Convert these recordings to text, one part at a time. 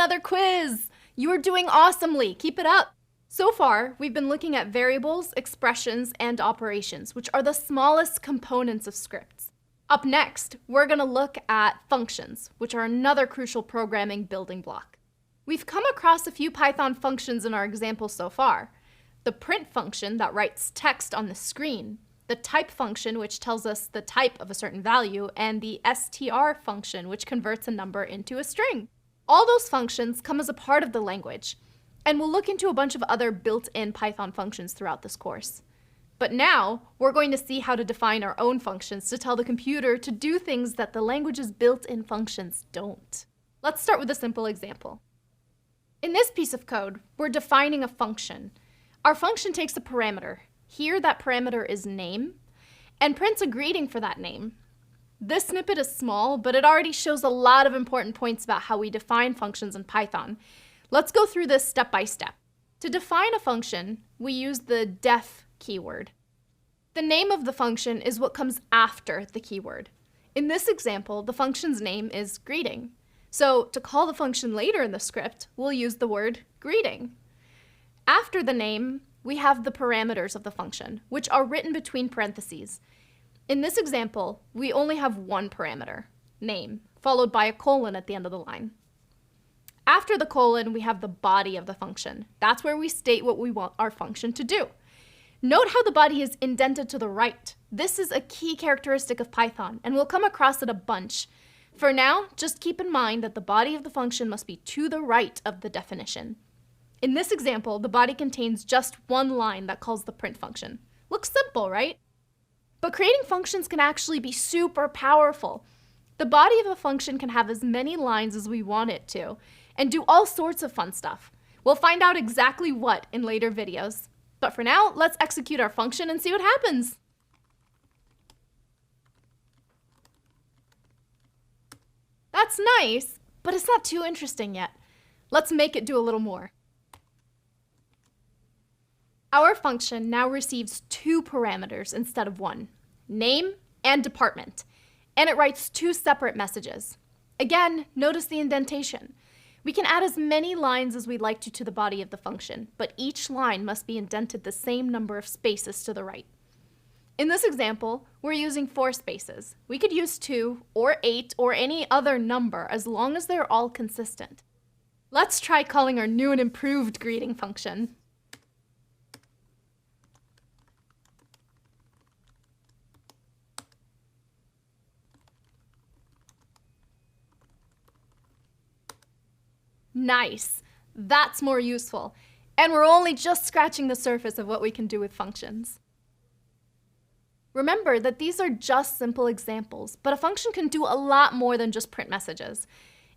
another quiz! You are doing awesomely. Keep it up. So far, we've been looking at variables, expressions, and operations, which are the smallest components of scripts. Up next, we're going to look at functions, which are another crucial programming building block. We've come across a few Python functions in our example so far. The print function that writes text on the screen, the type function which tells us the type of a certain value, and the str function which converts a number into a string. All those functions come as a part of the language, and we'll look into a bunch of other built-in Python functions throughout this course. But now, we're going to see how to define our own functions to tell the computer to do things that the language's built-in functions don't. Let's start with a simple example. In this piece of code, we're defining a function. Our function takes a parameter. Here, that parameter is name, and prints a greeting for that name. This snippet is small, but it already shows a lot of important points about how we define functions in Python. Let's go through this step by step. To define a function, we use the def keyword. The name of the function is what comes after the keyword. In this example, the function's name is greeting. So to call the function later in the script, we'll use the word greeting. After the name, we have the parameters of the function, which are written between parentheses. In this example, we only have one parameter, name, followed by a colon at the end of the line. After the colon, we have the body of the function. That's where we state what we want our function to do. Note how the body is indented to the right. This is a key characteristic of Python, and we'll come across it a bunch. For now, just keep in mind that the body of the function must be to the right of the definition. In this example, the body contains just one line that calls the print function. Looks simple, right? But creating functions can actually be super powerful. The body of a function can have as many lines as we want it to, and do all sorts of fun stuff. We'll find out exactly what in later videos. But for now, let's execute our function and see what happens. That's nice, but it's not too interesting yet. Let's make it do a little more. Our function now receives two parameters instead of one, name and department, and it writes two separate messages. Again, notice the indentation. We can add as many lines as we'd like to the body of the function, but each line must be indented the same number of spaces to the right. In this example, we're using 4 spaces. We could use 2 or 8 or any other number as long as they're all consistent. Let's try calling our new and improved greeting function. Nice. That's more useful. And we're only just scratching the surface of what we can do with functions. Remember that these are just simple examples, but a function can do a lot more than just print messages.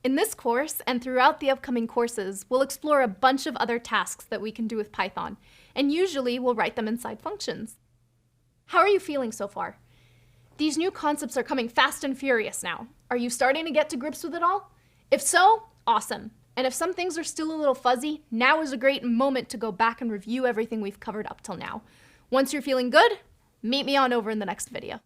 In this course, and throughout the upcoming courses, we'll explore a bunch of other tasks that we can do with Python, and usually we'll write them inside functions. How are you feeling so far? These new concepts are coming fast and furious now. Are you starting to get to grips with it all? If so, awesome. And if some things are still a little fuzzy, now is a great moment to go back and review everything we've covered up till now. Once you're feeling good, meet me on over in the next video.